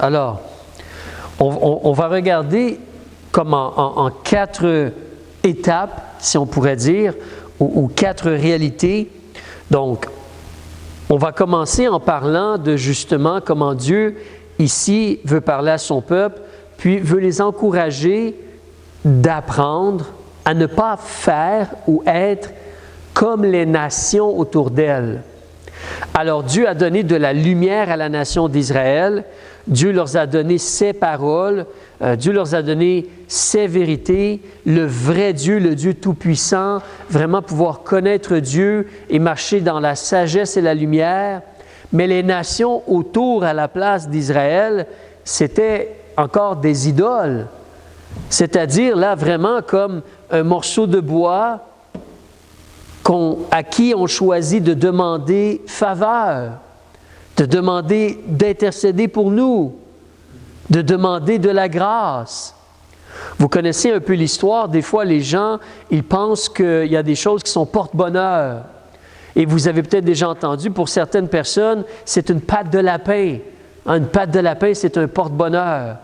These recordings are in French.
Alors, on va regarder comme en 4 étapes, si on pourrait dire, ou 4 réalités. Donc, on va commencer en parlant de justement comment Dieu, ici, veut parler à son peuple, puis veut les encourager d'apprendre à ne pas faire ou être comme les nations autour d'elle. Alors Dieu a donné de la lumière à la nation d'Israël, Dieu leur a donné ses paroles, Dieu leur a donné ses vérités, le vrai Dieu, le Dieu tout-puissant, vraiment pouvoir connaître Dieu et marcher dans la sagesse et la lumière. Mais les nations autour à la place d'Israël, c'était encore des idoles. C'est-à-dire là vraiment comme un morceau de bois à qui on choisit de demander faveur, de demander d'intercéder pour nous, de demander de la grâce. Vous connaissez un peu l'histoire, des fois les gens, ils pensent qu'il y a des choses qui sont porte-bonheur. Et vous avez peut-être déjà entendu, pour certaines personnes, c'est une patte de lapin. Une patte de lapin, c'est un porte-bonheur.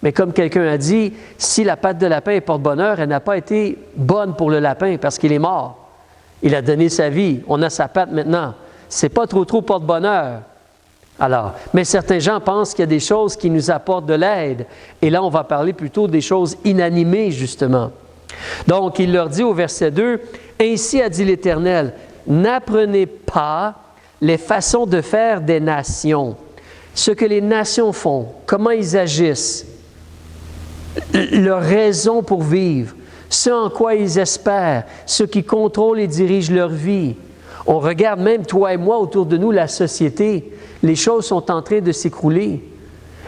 Mais comme quelqu'un a dit, si la patte de lapin est porte-bonheur, elle n'a pas été bonne pour le lapin parce qu'il est mort. Il a donné sa vie. On a sa patte maintenant. C'est pas trop porte-bonheur. Alors, mais certains gens pensent qu'il y a des choses qui nous apportent de l'aide. Et là, on va parler plutôt des choses inanimées, justement. Donc, il leur dit au verset 2, « Ainsi a dit l'Éternel, n'apprenez pas les façons de faire des nations, ce que les nations font, comment ils agissent, leur raison pour vivre, ce en quoi ils espèrent, ce qui contrôle et dirige leur vie. » On regarde même, toi et moi, autour de nous, la société. Les choses sont en train de s'écrouler.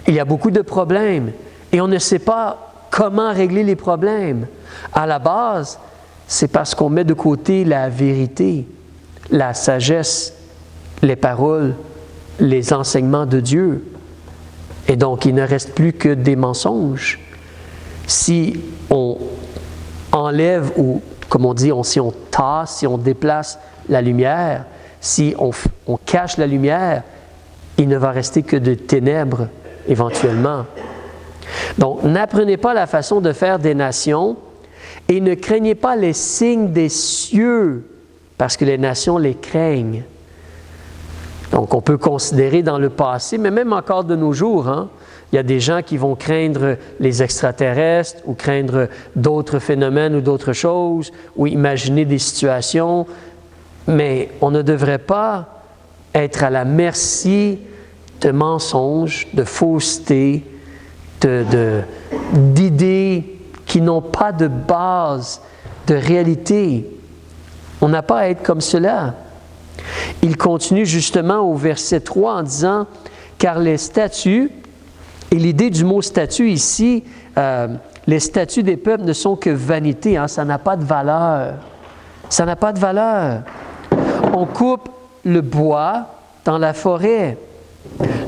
Il y a beaucoup de problèmes et on ne sait pas comment régler les problèmes. À la base, c'est parce qu'on met de côté la vérité, la sagesse, les paroles, les enseignements de Dieu. Et donc, il ne reste plus que des mensonges. Si on enlève ou, comme on dit, si on tasse, si on déplace la lumière, si on cache la lumière, il ne va rester que de ténèbres éventuellement. Donc, n'apprenez pas la façon de faire des nations et ne craignez pas les signes des cieux, parce que les nations les craignent. Donc, on peut considérer dans le passé, mais même encore de nos jours, il y a des gens qui vont craindre les extraterrestres ou craindre d'autres phénomènes ou d'autres choses, ou imaginer des situations, mais on ne devrait pas être à la merci de mensonges, de faussetés, d'idées qui n'ont pas de base, de réalité. On n'a pas à être comme cela. Il continue justement au verset 3 en disant « Car les statuts », et l'idée du mot « statut » ici, les statuts des peuples ne sont que vanité, ça n'a pas de valeur. Ça n'a pas de valeur. On coupe le bois dans la forêt.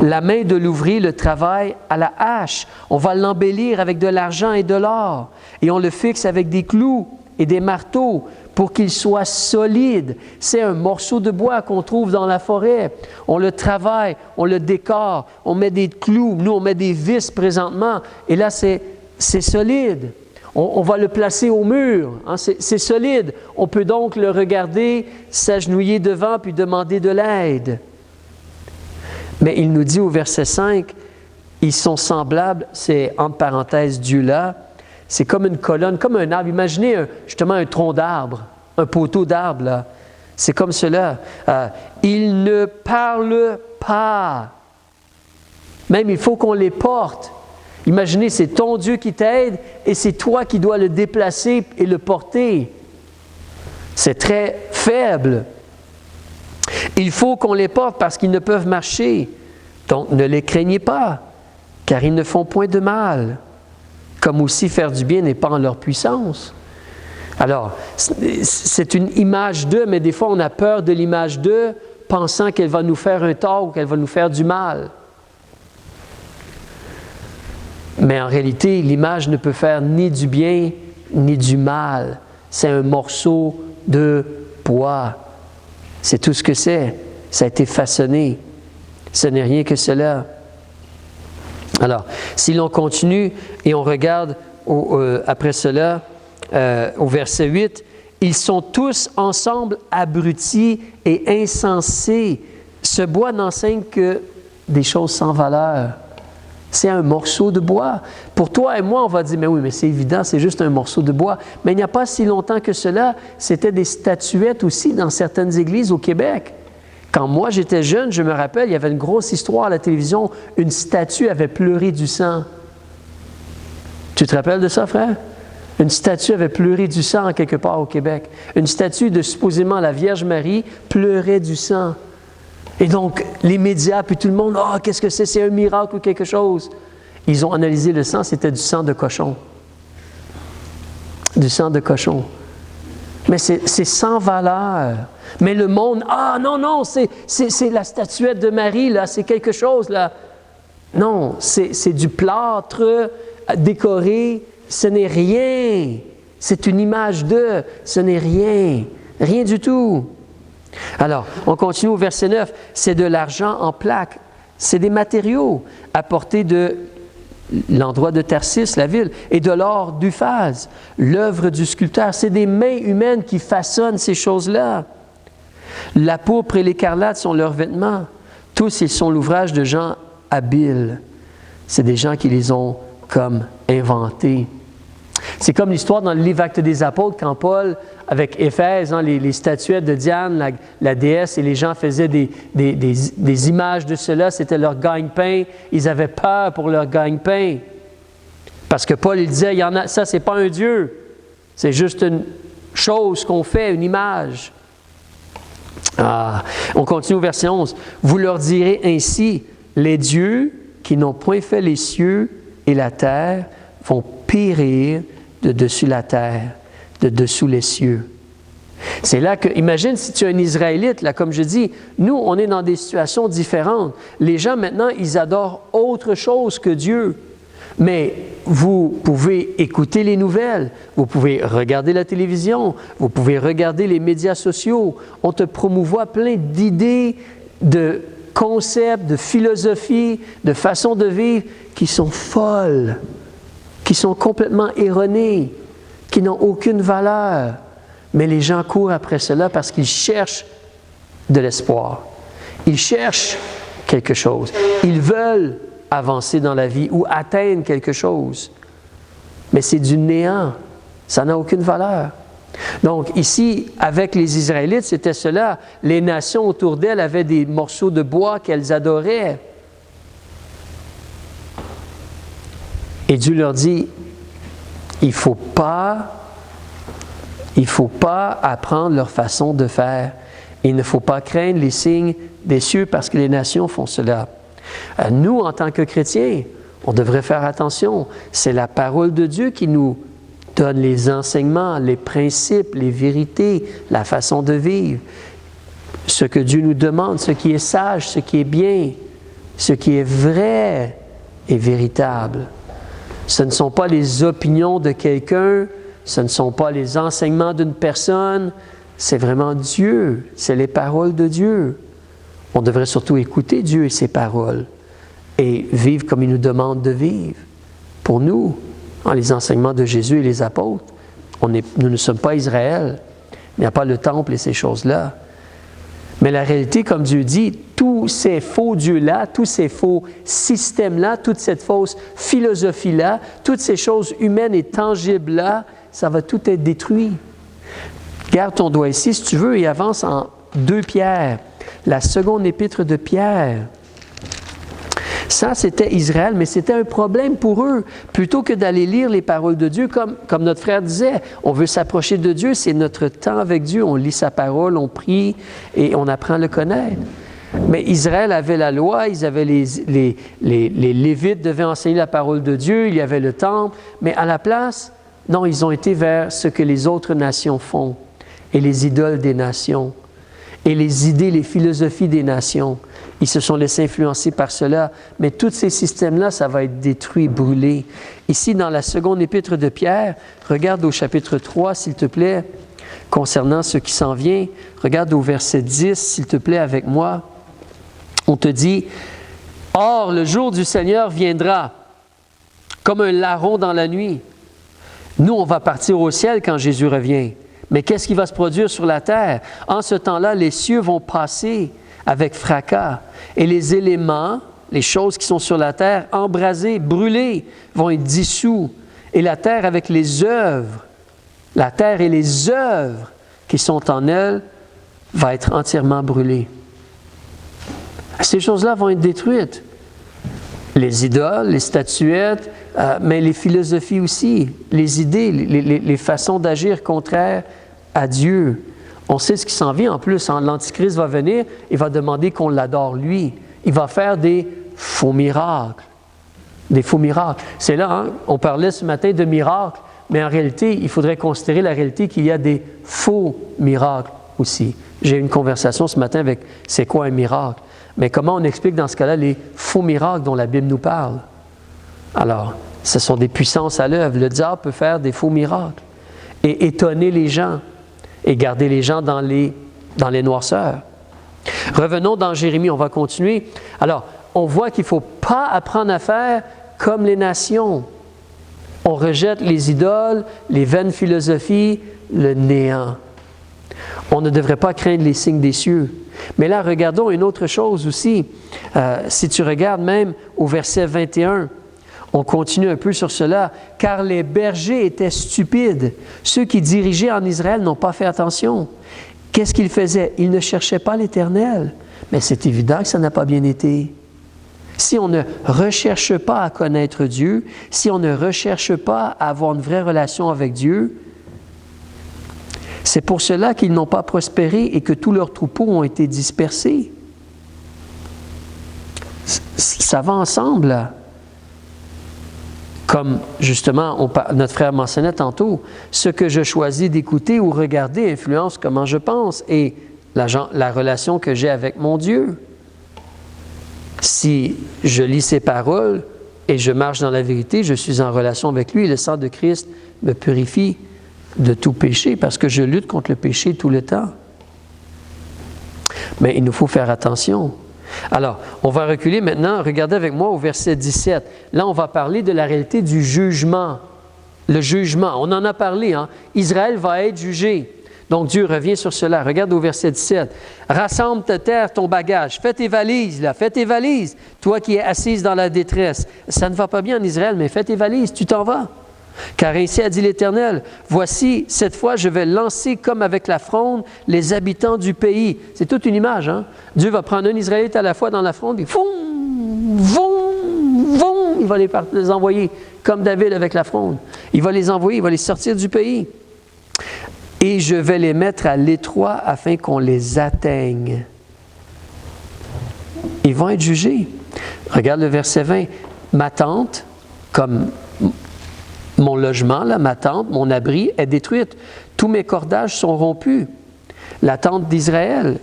La main de l'ouvrier le travaille à la hache. On va l'embellir avec de l'argent et de l'or. Et on le fixe avec des clous et des marteaux pour qu'il soit solide. C'est un morceau de bois qu'on trouve dans la forêt. On le travaille, on le décore, on met des clous. Nous, on met des vis présentement. Et là, c'est solide. On va le placer au mur. C'est solide. On peut donc le regarder, s'agenouiller devant puis demander de l'aide. Mais il nous dit au verset 5, ils sont semblables, c'est entre parenthèses Dieu là, c'est comme une colonne, comme un arbre. Imaginez justement un tronc d'arbre, un poteau d'arbre là. C'est comme cela. Ils ne parlent pas. Même il faut qu'on les porte. Imaginez, c'est ton Dieu qui t'aide et c'est toi qui dois le déplacer et le porter. C'est très faible. Il faut qu'on les porte parce qu'ils ne peuvent marcher. Donc, ne les craignez pas, car ils ne font point de mal. Comme aussi faire du bien n'est pas en leur puissance. Alors, c'est une image d'eux, mais des fois on a peur de l'image d'eux, pensant qu'elle va nous faire un tort ou qu'elle va nous faire du mal. Mais en réalité, l'image ne peut faire ni du bien ni du mal. C'est un morceau de bois. C'est tout ce que c'est. Ça a été façonné. Ce n'est rien que cela. Alors, si l'on continue et on regarde après cela, au verset 8, « Ils sont tous ensemble abrutis et insensés. Ce bois n'enseigne que des choses sans valeur. » C'est un morceau de bois. Pour toi et moi, on va dire, mais oui, mais c'est évident, c'est juste un morceau de bois. Mais il n'y a pas si longtemps que cela, c'était des statuettes aussi dans certaines églises au Québec. Quand moi j'étais jeune, je me rappelle, il y avait une grosse histoire à la télévision, une statue avait pleuré du sang. Tu te rappelles de ça, frère? Une statue avait pleuré du sang quelque part au Québec. Une statue de supposément la Vierge Marie pleurait du sang. Et donc, les médias, puis tout le monde, « Ah, qu'est-ce que c'est? C'est un miracle ou quelque chose. » Ils ont analysé le sang, c'était du sang de cochon. Du sang de cochon. Mais c'est sans valeur. Mais le monde, « Ah, non, c'est la statuette de Marie, là, c'est quelque chose, là. » Non, c'est du plâtre décoré, ce n'est rien. C'est une image de, ce n'est rien. Rien du tout. Alors, on continue au verset 9. C'est de l'argent en plaques. C'est des matériaux apportés de l'endroit de Tarsis, la ville, et de l'or d'Uphaz, l'œuvre du sculpteur. C'est des mains humaines qui façonnent ces choses-là. La pourpre et l'écarlate sont leurs vêtements. Tous, ils sont l'ouvrage de gens habiles. C'est des gens qui les ont comme inventés. C'est comme l'histoire dans le livre Actes des Apôtres, quand Paul, avec Éphèse, les statuettes de Diane, la déesse, et les gens faisaient des images de cela, c'était leur gagne-pain. Ils avaient peur pour leur gagne-pain. Parce que Paul, il disait, ça, c'est pas un Dieu. C'est juste une chose qu'on fait, une image. On continue au verset 11. Vous leur direz ainsi, les dieux qui n'ont point fait les cieux et la terre vont périr de dessus la terre, de dessous les cieux. C'est là que, imagine si tu es un Israélite, là, comme je dis, nous, on est dans des situations différentes. Les gens, maintenant, ils adorent autre chose que Dieu. Mais vous pouvez écouter les nouvelles, vous pouvez regarder la télévision, vous pouvez regarder les médias sociaux. On te promouvoit plein d'idées, de concepts, de philosophies, de façons de vivre qui sont folles, qui sont complètement erronées, qui n'ont aucune valeur. Mais les gens courent après cela parce qu'ils cherchent de l'espoir. Ils cherchent quelque chose. Ils veulent avancer dans la vie ou atteindre quelque chose. Mais c'est du néant. Ça n'a aucune valeur. Donc ici, avec les Israélites, c'était cela. Les nations autour d'elles avaient des morceaux de bois qu'elles adoraient. Et Dieu leur dit, il ne faut pas apprendre leur façon de faire. Il ne faut pas craindre les signes des cieux parce que les nations font cela. Nous, en tant que chrétiens, on devrait faire attention. C'est la parole de Dieu qui nous donne les enseignements, les principes, les vérités, la façon de vivre. Ce que Dieu nous demande, ce qui est sage, ce qui est bien, ce qui est vrai et véritable. Ce ne sont pas les opinions de quelqu'un, ce ne sont pas les enseignements d'une personne, c'est vraiment Dieu, c'est les paroles de Dieu. On devrait surtout écouter Dieu et ses paroles et vivre comme il nous demande de vivre. Pour nous, les enseignements de Jésus et les apôtres, nous ne sommes pas Israël, il n'y a pas le temple et ces choses-là. Mais la réalité, comme Dieu dit, tous ces faux dieux-là, tous ces faux systèmes-là, toute cette fausse philosophie-là, toutes ces choses humaines et tangibles-là, ça va tout être détruit. Garde ton doigt ici, si tu veux, et avance en 2 Pierre, la seconde épître de Pierre. Ça, c'était Israël, mais c'était un problème pour eux. Plutôt que d'aller lire les paroles de Dieu, comme notre frère disait, on veut s'approcher de Dieu, c'est notre temps avec Dieu, on lit sa parole, on prie et on apprend à le connaître. Mais Israël avait la loi, ils avaient les Lévites devaient enseigner la parole de Dieu, il y avait le temple, mais à la place, non, ils ont été vers ce que les autres nations font et les idoles des nations et les idées, les philosophies des nations. Ils se sont laissés influencer par cela, mais tous ces systèmes-là, ça va être détruit, brûlé. Ici, dans la seconde épître de Pierre, regarde au chapitre 3, s'il te plaît, concernant ce qui s'en vient. Regarde au verset 10, s'il te plaît, avec moi. On te dit, Or, le jour du Seigneur viendra comme un larron dans la nuit. Nous, on va partir au ciel quand Jésus revient. Mais qu'est-ce qui va se produire sur la terre? En ce temps-là, les cieux vont passer avec fracas et les éléments, les choses qui sont sur la terre, embrasées, brûlées, vont être dissous. Et la terre avec les œuvres, la terre et les œuvres qui sont en elle, va être entièrement brûlée. Ces choses-là vont être détruites. Les idoles, les statuettes, mais les philosophies aussi, les idées, les façons d'agir contraires à Dieu. On sait ce qui s'en vient. En plus, l'Antichrist va venir, il va demander qu'on l'adore lui. Il va faire des faux miracles. Des faux miracles. C'est là, hein, on parlait ce matin de miracles, mais en réalité, il faudrait considérer la réalité qu'il y a des faux miracles aussi. J'ai eu une conversation ce matin avec c'est quoi un miracle? Mais comment on explique dans ce cas-là les faux miracles dont la Bible nous parle? Alors, ce sont des puissances à l'œuvre. Le diable peut faire des faux miracles et étonner les gens et garder les gens dans les noirceurs. Revenons dans Jérémie, on va continuer. Alors, on voit qu'il ne faut pas apprendre à faire comme les nations. On rejette les idoles, les vaines philosophies, le néant. On ne devrait pas craindre les signes des cieux. Mais là, regardons une autre chose aussi. Si tu regardes même au verset 21, on continue un peu sur cela. « Car les bergers étaient stupides. Ceux qui dirigeaient en Israël n'ont pas fait attention. » Qu'est-ce qu'ils faisaient? Ils ne cherchaient pas l'Éternel. Mais c'est évident que ça n'a pas bien été. Si on ne recherche pas à connaître Dieu, si on ne recherche pas à avoir une vraie relation avec Dieu, c'est pour cela qu'ils n'ont pas prospéré et que tous leurs troupeaux ont été dispersés. Ça va ensemble, là. Comme, justement, notre frère mentionnait tantôt, ce que je choisis d'écouter ou regarder influence comment je pense et la relation que j'ai avec mon Dieu. Si je lis ses paroles et je marche dans la vérité, je suis en relation avec lui. Le sang de Christ me purifie de tout péché parce que je lutte contre le péché tout le temps. Mais il nous faut faire attention. Alors, on va reculer maintenant. Regardez avec moi au verset 17. Là, on va parler de la réalité du jugement. Le jugement, on en a parlé. Hein? Israël va être jugé. Donc, Dieu revient sur cela. Regarde au verset 17. « Rassemble ta terre, ton bagage. Fais tes valises, là. Fais tes valises. Toi qui es assise dans la détresse. Ça ne va pas bien en Israël, mais fais tes valises. Tu t'en vas. Car ainsi a dit l'Éternel, voici, cette fois, je vais lancer comme avec la fronde les habitants du pays. » C'est toute une image, hein? Dieu va prendre un Israélite à la fois dans la fronde, et il va les envoyer, comme David avec la fronde. Il va les envoyer, il va les sortir du pays. Et je vais les mettre à l'étroit afin qu'on les atteigne. Ils vont être jugés. Regarde le verset 20. Ma tente, comme mon logement, là, ma tente, mon abri est détruite. Tous mes cordages sont rompus. La tente d'Israël,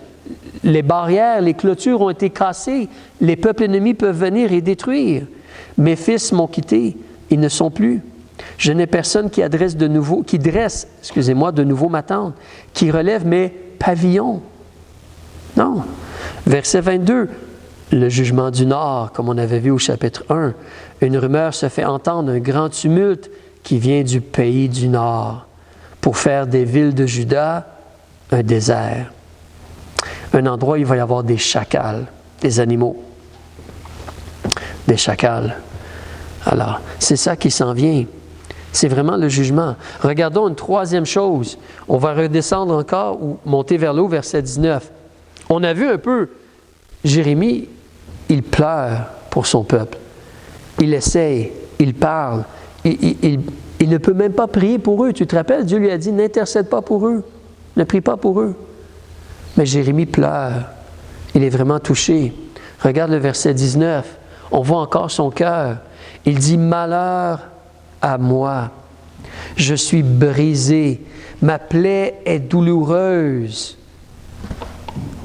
les barrières, les clôtures ont été cassées. Les peuples ennemis peuvent venir et détruire. Mes fils m'ont quitté. Ils ne sont plus. Je n'ai personne qui dresse de nouveau ma tente, qui relève mes pavillons. Non. Verset 22. Le jugement du Nord, comme on avait vu au chapitre 1. Une rumeur se fait entendre, un grand tumulte qui vient du pays du Nord pour faire des villes de Juda un désert. Un endroit où il va y avoir des chacals, des animaux. Des chacals. Alors, c'est ça qui s'en vient. C'est vraiment le jugement. Regardons une troisième chose. On va redescendre encore ou monter vers le haut, verset 19. On a vu un peu Jérémie, il pleure pour son peuple. Il essaye, il parle. Il ne peut même pas prier pour eux. Tu te rappelles, Dieu lui a dit, n'intercède pas pour eux. Ne prie pas pour eux. Mais Jérémie pleure. Il est vraiment touché. Regarde le verset 19. On voit encore son cœur. Il dit, malheur à moi. Je suis brisé. Ma plaie est douloureuse.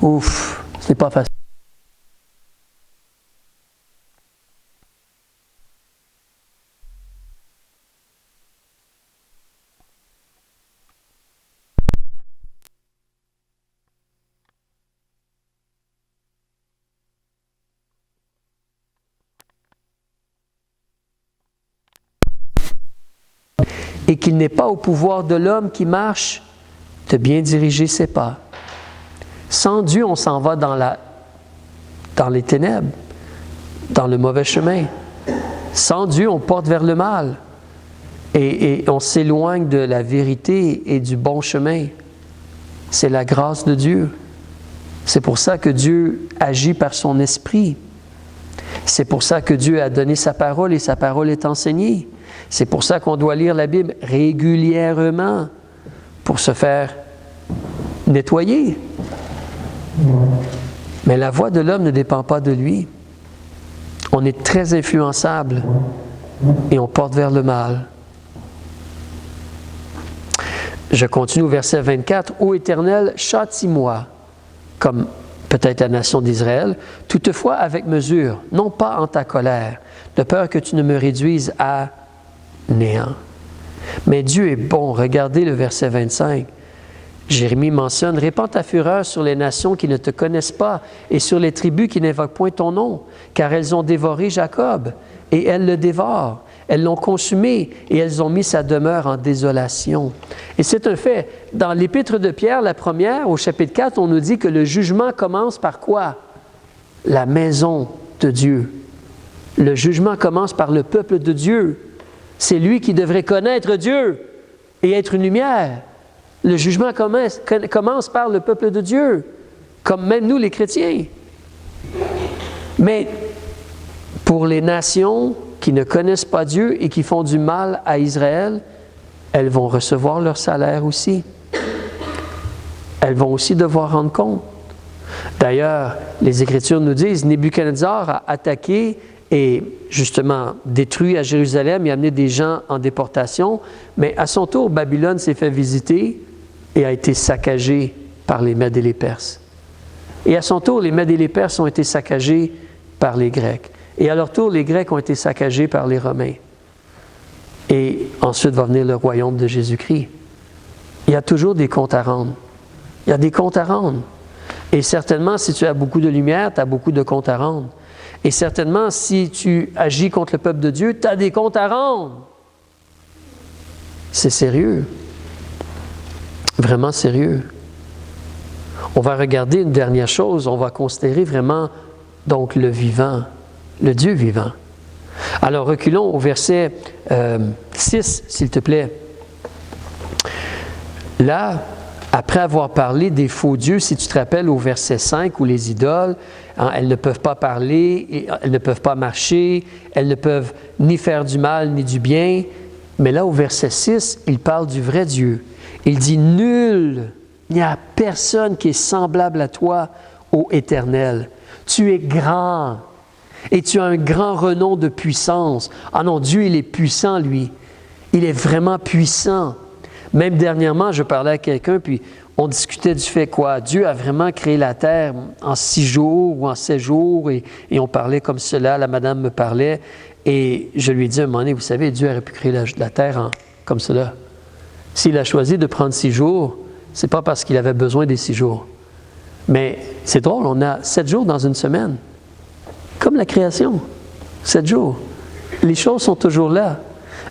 Ouf, ce n'est pas facile. et qu'il n'est pas au pouvoir de l'homme qui marche de bien diriger ses pas. Sans Dieu, on s'en va dans les ténèbres, dans le mauvais chemin. Sans Dieu, on porte vers le mal et on s'éloigne de la vérité et du bon chemin. C'est la grâce de Dieu. C'est pour ça que Dieu agit par son esprit. C'est pour ça que Dieu a donné sa parole et sa parole est enseignée. C'est pour ça qu'on doit lire la Bible régulièrement pour se faire nettoyer. Mais la voix de l'homme ne dépend pas de lui. On est très influençable et on porte vers le mal. Je continue au verset 24. « Ô Éternel, châtie-moi, comme peut-être la nation d'Israël, toutefois avec mesure, non pas en ta colère, de peur que tu ne me réduises à néant. » Mais Dieu est bon. Regardez le verset 25. Jérémie mentionne « Répands ta fureur sur les nations qui ne te connaissent pas et sur les tribus qui n'invoquent point ton nom, car elles ont dévoré Jacob et elles le dévorent. Elles l'ont consumé et elles ont mis sa demeure en désolation. » Et c'est un fait. Dans l'Épître de Pierre, la première, au chapitre 4, on nous dit que le jugement commence par quoi? La maison de Dieu. Le jugement commence par le peuple de Dieu. C'est lui qui devrait connaître Dieu et être une lumière. Le jugement commence par le peuple de Dieu, comme même nous les chrétiens. Mais pour les nations qui ne connaissent pas Dieu et qui font du mal à Israël, elles vont recevoir leur salaire aussi. Elles vont aussi devoir rendre compte. D'ailleurs, les Écritures nous disent, Nebuchadnezzar a attaqué et justement détruit à Jérusalem et amené des gens en déportation, mais à son tour, Babylone s'est fait visiter et a été saccagée par les Mèdes et les Perses. Et à son tour, les Mèdes et les Perses ont été saccagés par les Grecs. Et à leur tour, les Grecs ont été saccagés par les Romains. Et ensuite va venir le royaume de Jésus-Christ. Il y a toujours des comptes à rendre. Il y a des comptes à rendre. Et certainement, si tu as beaucoup de lumière, tu as beaucoup de comptes à rendre. Et certainement, si tu agis contre le peuple de Dieu, tu as des comptes à rendre. C'est sérieux. Vraiment sérieux. On va regarder une dernière chose. On va considérer vraiment donc le vivant, le Dieu vivant. Alors reculons au verset 6, s'il te plaît. Là, après avoir parlé des faux dieux, si tu te rappelles au verset 5 où les idoles, elles ne peuvent pas parler, elles ne peuvent pas marcher, elles ne peuvent ni faire du mal ni du bien. Mais là, au verset 6, il parle du vrai Dieu. Il dit « Nul, il n'y a personne qui est semblable à toi, ô Éternel. Tu es grand et tu as un grand renom de puissance. » Ah non, Dieu, il est puissant, lui. Il est vraiment puissant. Même dernièrement, je parlais à quelqu'un, puis on discutait du fait quoi? Dieu a vraiment créé la terre en 6 jours ou en 7 jours, et on parlait comme cela, la madame me parlait, et je lui ai dit à un moment donné, vous savez, Dieu aurait pu créer la terre comme cela. S'il a choisi de prendre 6 jours, c'est pas parce qu'il avait besoin des 6 jours. Mais c'est drôle, on a 7 jours dans une semaine. Comme la création, 7 jours. Les choses sont toujours là.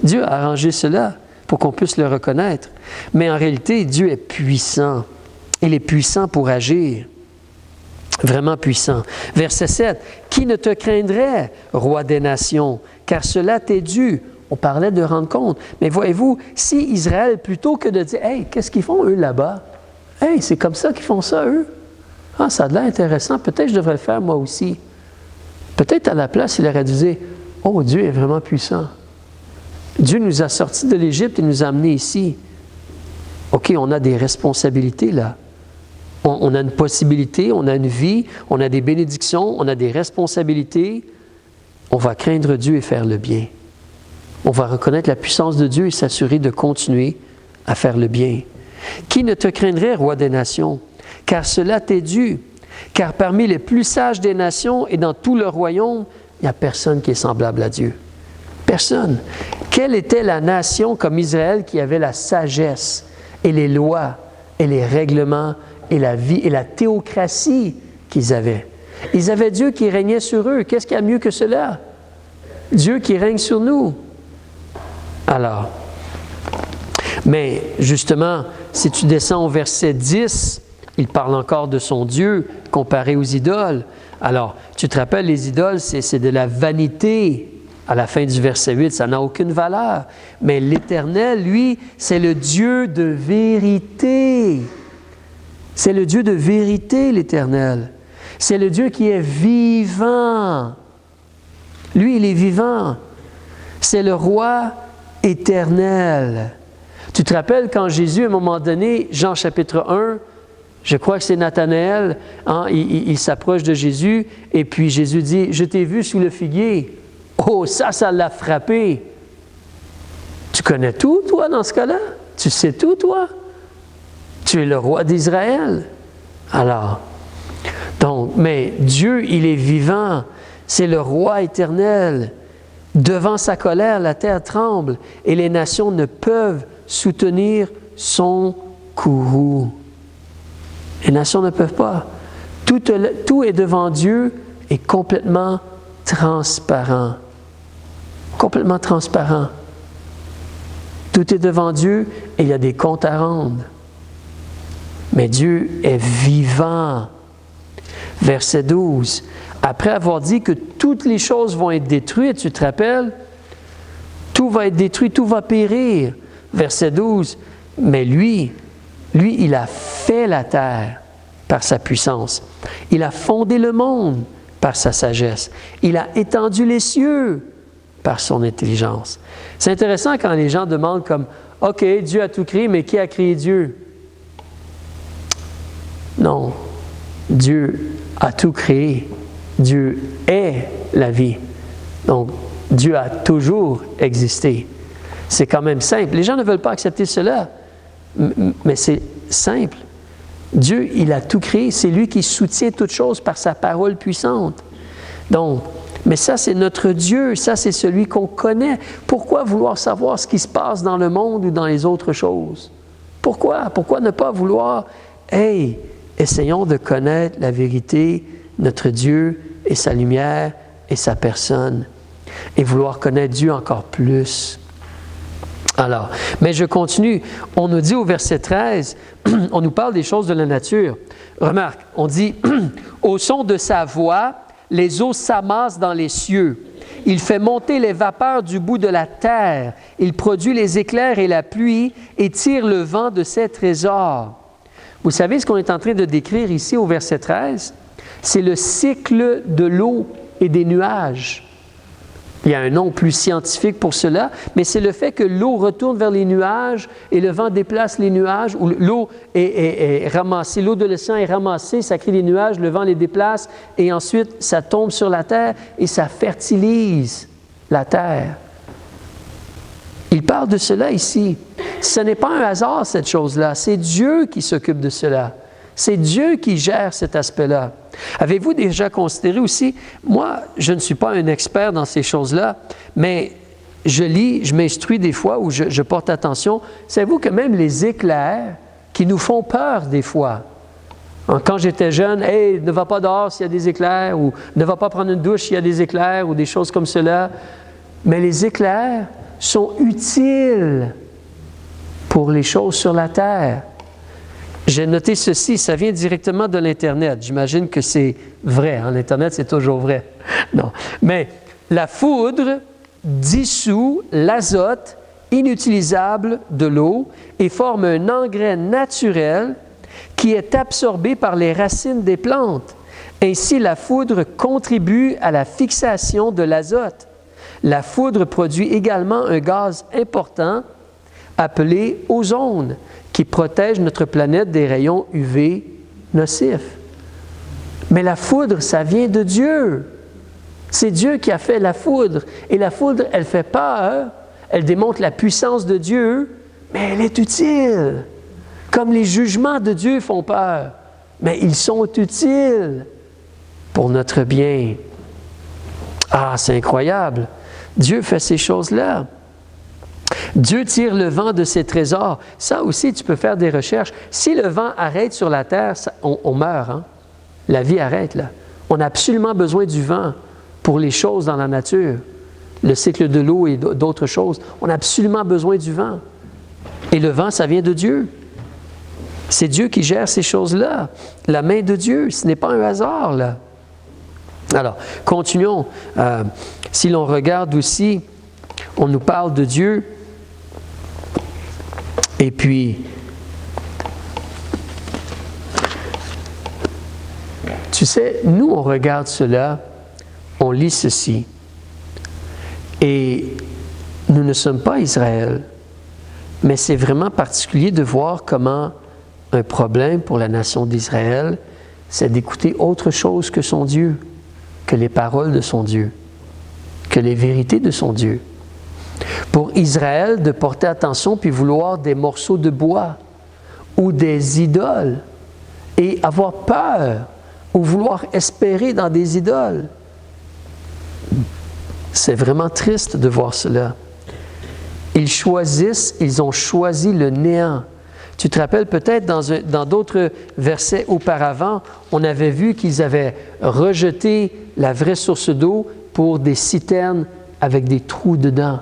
Dieu a arrangé cela pour qu'on puisse le reconnaître. Mais en réalité, Dieu est puissant. Il est puissant pour agir. Vraiment puissant. Verset 7. « Qui ne te craindrait, roi des nations, car cela t'est dû. » On parlait de rendre compte. Mais voyez-vous, si Israël, plutôt que de dire « Hey, qu'est-ce qu'ils font eux là-bas? Hey, c'est comme ça qu'ils font ça eux? Ah, ça a l'air intéressant. Peut-être que je devrais le faire moi aussi. » Peut-être à la place, il aurait dû dire « Oh, Dieu est vraiment puissant. Dieu nous a sortis de l'Égypte et nous a amenés ici. OK, on a des responsabilités là. On a une possibilité, on a une vie, on a des bénédictions, on a des responsabilités. On va craindre Dieu et faire le bien. On va reconnaître la puissance de Dieu et s'assurer de continuer à faire le bien. Qui ne te craindrait, roi des nations? Car cela t'est dû. Car parmi les plus sages des nations et dans tout le royaume, il n'y a personne qui est semblable à Dieu. Personne. Quelle était la nation comme Israël qui avait la sagesse et les lois et les règlements et la vie et la théocratie qu'ils avaient? Ils avaient Dieu qui régnait sur eux. Qu'est-ce qu'il y a mieux que cela? Dieu qui règne sur nous. Alors, Mais justement, si tu descends au verset 10, il parle encore de son Dieu comparé aux idoles. Alors, tu te rappelles, les idoles, c'est de la vanité. À la fin du verset 8, ça n'a aucune valeur. Mais l'Éternel, lui, c'est le Dieu de vérité. C'est le Dieu de vérité, l'Éternel. C'est le Dieu qui est vivant. Lui, il est vivant. C'est le roi éternel. Tu te rappelles quand Jésus, à un moment donné, Jean chapitre 1, je crois que c'est Nathanaël, hein, il s'approche de Jésus et puis Jésus dit « Je t'ai vu sous le figuier. » Oh, ça l'a frappé. Tu connais tout, toi, dans ce cas-là? Tu sais tout, toi? Tu es le roi d'Israël. Alors, donc, mais Dieu, il est vivant. C'est le roi éternel. Devant sa colère, la terre tremble et les nations ne peuvent soutenir son courroux. Les nations ne peuvent pas. Tout est devant Dieu et complètement transparent. Complètement transparent. Tout est devant Dieu et il y a des comptes à rendre. Mais Dieu est vivant. Verset 12. Après avoir dit que toutes les choses vont être détruites, tu te rappelles? Tout va être détruit, tout va périr. Verset 12. Mais lui, il a fait la terre par sa puissance. Il a fondé le monde par sa sagesse. Il a étendu les cieux par son intelligence. C'est intéressant quand les gens demandent comme « OK, Dieu a tout créé, mais qui a créé Dieu? » Non, Dieu a tout créé. Dieu est la vie. Donc, Dieu a toujours existé. C'est quand même simple. Les gens ne veulent pas accepter cela, mais c'est simple. Dieu, il a tout créé. C'est lui qui soutient toutes choses par sa parole puissante. Donc, mais ça, c'est notre Dieu. Ça, c'est celui qu'on connaît. Pourquoi vouloir savoir ce qui se passe dans le monde ou dans les autres choses? Pourquoi? Pourquoi ne pas vouloir, hey, essayons de connaître la vérité, notre Dieu et sa lumière et sa personne, et vouloir connaître Dieu encore plus. Alors, mais je continue. On nous dit au verset 13, on nous parle des choses de la nature. Remarque, on dit, « Au son de sa voix, les eaux s'amassent dans les cieux. Il fait monter les vapeurs du bout de la terre. Il produit les éclairs et la pluie et tire le vent de ses trésors. » Vous savez ce qu'on est en train de décrire ici au verset 13? C'est le cycle de l'eau et des nuages. Il y a un nom plus scientifique pour cela, mais c'est le fait que l'eau retourne vers les nuages et le vent déplace les nuages, ou l'eau est ramassée, l'eau de l'océan est ramassée, ça crée des nuages, le vent les déplace et ensuite ça tombe sur la terre et ça fertilise la terre. Il parle de cela ici. Ce n'est pas un hasard, cette chose-là. C'est Dieu qui s'occupe de cela. C'est Dieu qui gère cet aspect-là. Avez-vous déjà considéré aussi, moi, je ne suis pas un expert dans ces choses-là, mais je lis, je m'instruis des fois ou je porte attention. Savez-vous que même les éclairs qui nous font peur des fois, quand j'étais jeune, « Hey, ne va pas dehors s'il y a des éclairs » ou « Ne va pas prendre une douche s'il y a des éclairs » ou des choses comme cela. Mais les éclairs sont utiles pour les choses sur la terre. J'ai noté ceci, ça vient directement de l'Internet. J'imagine que c'est vrai. Hein? L'Internet, c'est toujours vrai. Non. Mais la foudre dissout l'azote inutilisable de l'eau et forme un engrais naturel qui est absorbé par les racines des plantes. Ainsi, la foudre contribue à la fixation de l'azote. La foudre produit également un gaz important appelé ozone, qui protège notre planète des rayons UV nocifs. Mais la foudre, ça vient de Dieu. C'est Dieu qui a fait la foudre. Et la foudre, elle fait peur, elle démontre la puissance de Dieu, mais elle est utile. Comme les jugements de Dieu font peur, mais ils sont utiles pour notre bien. Ah, c'est incroyable. Dieu fait ces choses-là. Dieu tire le vent de ses trésors. Ça aussi, tu peux faire des recherches. Si le vent arrête sur la terre, on meurt. Hein? La vie arrête là. On a absolument besoin du vent pour les choses dans la nature. Le cycle de l'eau et d'autres choses. On a absolument besoin du vent. Et le vent, ça vient de Dieu. C'est Dieu qui gère ces choses-là. La main de Dieu, ce n'est pas un hasard, là. Alors, continuons. Si l'on regarde aussi, on nous parle de Dieu. Et puis, tu sais, nous, on regarde cela, on lit ceci. Et nous ne sommes pas Israël. Mais c'est vraiment particulier de voir comment un problème pour la nation d'Israël, c'est d'écouter autre chose que son Dieu, que les paroles de son Dieu, que les vérités de son Dieu. Pour Israël, de porter attention puis vouloir des morceaux de bois ou des idoles et avoir peur ou vouloir espérer dans des idoles. C'est vraiment triste de voir cela. Ils ont choisi le néant. Tu te rappelles peut-être dans d'autres versets auparavant, on avait vu qu'ils avaient rejeté la vraie source d'eau pour des citernes avec des trous dedans.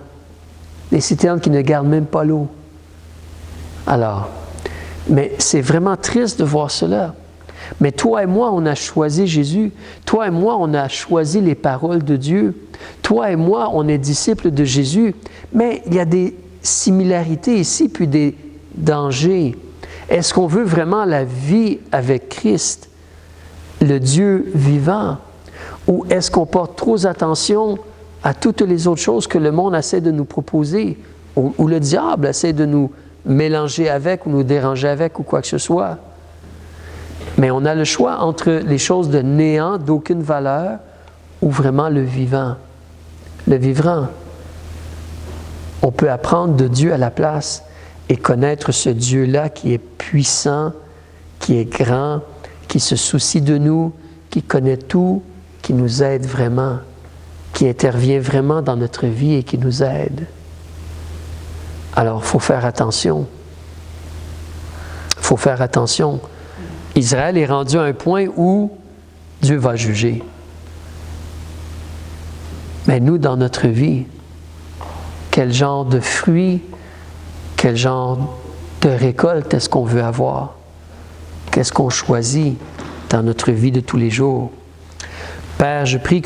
Des citernes qui ne gardent même pas l'eau. Alors, mais c'est vraiment triste de voir cela. Mais toi et moi, on a choisi Jésus. Toi et moi, on a choisi les paroles de Dieu. Toi et moi, on est disciples de Jésus. Mais il y a des similarités ici, puis des dangers. Est-ce qu'on veut vraiment la vie avec Christ, le Dieu vivant? Ou est-ce qu'on porte trop attention à toutes les autres choses que le monde essaie de nous proposer, ou le diable essaie de nous mélanger avec, ou nous déranger avec, ou quoi que ce soit? Mais on a le choix entre les choses de néant, d'aucune valeur, ou vraiment le vivant. Le vivant. On peut apprendre de Dieu à la place et connaître ce Dieu-là qui est puissant, qui est grand, qui se soucie de nous, qui connaît tout, qui nous aide vraiment, qui intervient vraiment dans notre vie et qui nous aide. Alors, il faut faire attention. Il faut faire attention. Israël est rendu à un point où Dieu va juger. Mais nous, dans notre vie, quel genre de fruits, quel genre de récolte est-ce qu'on veut avoir? Qu'est-ce qu'on choisit dans notre vie de tous les jours? Père, je prie que